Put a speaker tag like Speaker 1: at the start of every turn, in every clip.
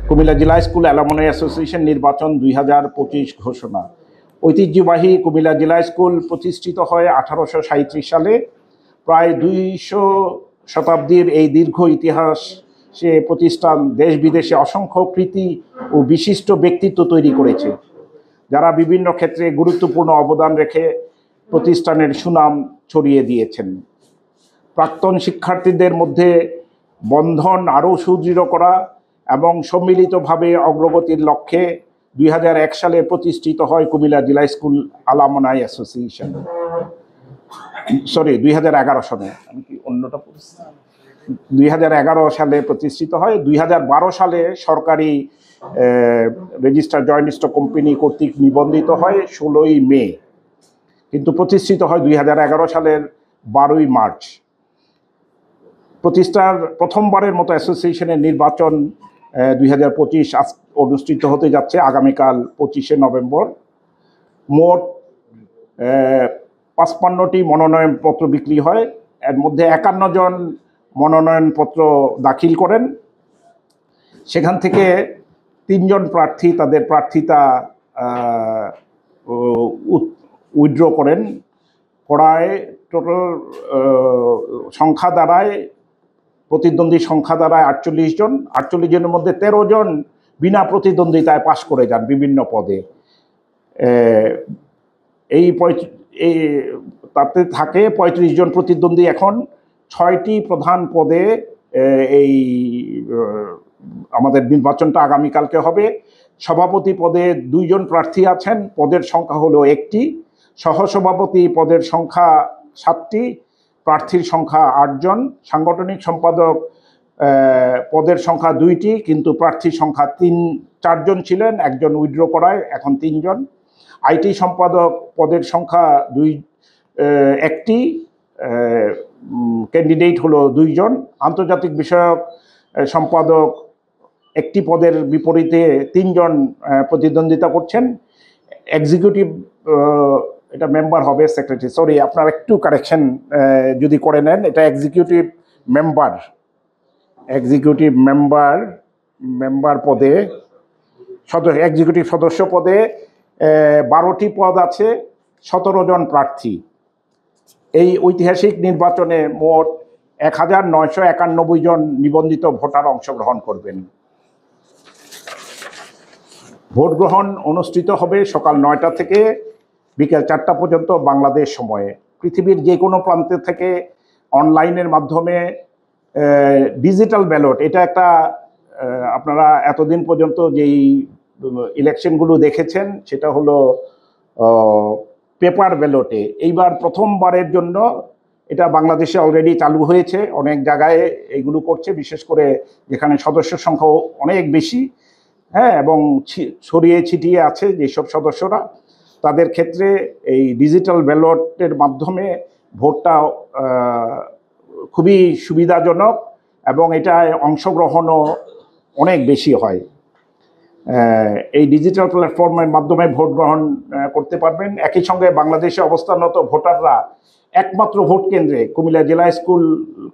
Speaker 1: কুমিল্লা জেলা school alumni association নির্বাচন 2025 ঘোষণা। ঐতিহ্যবাহী কুমিল্লা জেলা স্কুল প্রতিষ্ঠিত হয় 1837 সালে। প্রায় 200 শতাব্দীর এই দীর্ঘ ইতিহাসে প্রতিষ্ঠান দেশ বিদেশে অসংখ্য কৃতি ও বিশিষ্ট ব্যক্তিত্ব তৈরি করেছে, যারা বিভিন্ন ক্ষেত্রে গুরুত্বপূর্ণ অবদান রেখে প্রতিষ্ঠানের সুনাম ছড়িয়ে দিয়েছেন। প্রাক্তন শিক্ষার্থীদের মধ্যে বন্ধন আরও সুদৃঢ় করা এবং সম্মিলিতভাবে অগ্রগতির লক্ষ্যে 2001 সালে প্রতিষ্ঠিত হয় কুমিল্লা জেলা স্কুল অ্যালামনাই অ্যাসোসিয়েশন। 2011 সালে, আমি কি অন্যটা পড়ছি? 2011 সালে প্রতিষ্ঠিত হয়। 2012 সালে সরকারি রেজিস্টার জয়েন্ট স্টক কোম্পানি কর্তৃক নিবন্ধিত হয় 16ই মে, কিন্তু প্রতিষ্ঠিত হয় 2011 সালের 12ই মার্চ। প্রতিষ্ঠার প্রথমবারের মতো অ্যাসোসিয়েশনের নির্বাচন 2025 অনুষ্ঠিত হতে যাচ্ছে আগামীকাল 25শে নভেম্বর। মোট 55টি মনোনয়নপত্র বিক্রি হয়। এর মধ্যে 51 জন মনোনয়নপত্র দাখিল করেন। সেখান থেকে 3 জন প্রার্থী তাদের প্রার্থিতা উইথড্র করেন। করায় টোটাল সংখ্যা দাঁড়ায়, প্রতিদ্বন্দ্বী সংখ্যা দাঁড়ায় 48 জন। 48 জনের মধ্যে 13 জন বিনা প্রতিদ্বন্দ্বিতায় পাশ করে যান বিভিন্ন পদে। তাতে থাকে 35 জন প্রতিদ্বন্দ্বী। এখন 6টি প্রধান পদে এই আমাদের নির্বাচনটা আগামীকালকে হবে। সভাপতি পদে 2 জন প্রার্থী আছেন, পদের সংখ্যা হলো 1টি। সহসভাপতি পদের সংখ্যা 7টি, প্রার্থীর সংখ্যা 8 জন। সাংগঠনিক সম্পাদক পদের সংখ্যা 2টি, কিন্তু প্রার্থীর সংখ্যা 4 জন ছিলেন, একজন উইথড্র করায় এখন 3 জন। আইটি সম্পাদক পদের সংখ্যা 1টি, ক্যান্ডিডেট হলো 2 জন। আন্তর্জাতিক বিষয়ক সম্পাদক 1টি পদের বিপরীতে 3 জন প্রতিদ্বন্দ্বিতা করছেন। এক্সিকিউটিভ, এটা মেম্বার হবে, সেক্রেটারি, আপনার একটু কারেকশন যদি করে নেন, এটা এক্সিকিউটিভ মেম্বার পদে এক্সিকিউটিভ সদস্য পদে 12টি পদ আছে, 17 জন প্রার্থী। এই ঐতিহাসিক নির্বাচনে মোট 1991 জন নিবন্ধিত ভোটার অংশগ্রহণ করবেন। ভোট গ্রহণ অনুষ্ঠিত হবে সকাল 9টা থেকে বিকেল 4টা পর্যন্ত বাংলাদেশ সময়ে। পৃথিবীর যে কোনো প্রান্ত থেকে অনলাইনের মাধ্যমে ডিজিটাল ব্যালট, এটা একটা আপনারা এতদিন পর্যন্ত যেই ইলেকশনগুলো দেখেছেন সেটা হলো পেপার ব্যালটে। এইবার প্রথমবারের জন্য এটা বাংলাদেশে অলরেডি চালু হয়েছে, অনেক জায়গায় এইগুলো করছে, বিশেষ করে যেখানে সদস্য সংখ্যা অনেক বেশি, হ্যাঁ, এবং ছড়িয়ে ছিটিয়ে আছে যেসব সদস্যরা, তাদের ক্ষেত্রে এই ডিজিটাল ব্যালটের মাধ্যমে ভোটটা খুবই সুবিধাজনক এবং এটায় অংশগ্রহণও অনেক বেশি হয়। এই ডিজিটাল প্ল্যাটফর্মের মাধ্যমে ভোট গ্রহণ করতে পারবেন। একই সঙ্গে বাংলাদেশে অবস্থানরত ভোটাররা একমাত্র ভোট কেন্দ্রে, কুমিল্লা জেলা স্কুল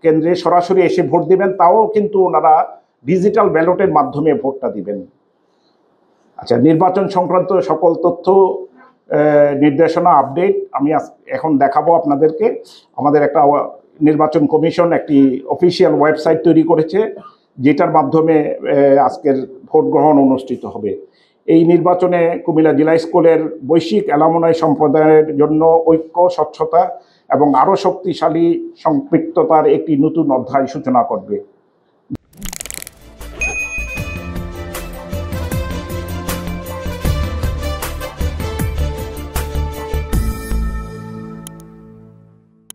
Speaker 1: কেন্দ্রে সরাসরি এসে ভোট দিবেন, তাও কিন্তু ওনারা ডিজিটাল ব্যালটের মাধ্যমে ভোটটা দিবেন। আচ্ছা, নির্বাচন সংক্রান্ত সকল তথ্য, নির্দেশনা, আপডেট আমি এখন দেখাবো আপনাদেরকে। আমাদের একটা নির্বাচন কমিশন একটি অফিসিয়াল ওয়েবসাইট তৈরি করেছে, যেটার মাধ্যমে আজকের ভোট গ্রহণ অনুষ্ঠিত হবে। এই নির্বাচনে কুমিল্লা জেলা স্কুলের বৈশ্বিক অ্যালামনাই সম্প্রদায়ের জন্য ঐক্য, স্বচ্ছতা এবং আরও শক্তিশালী সম্পৃক্ততার একটি নতুন অধ্যায় সূচনা করবে।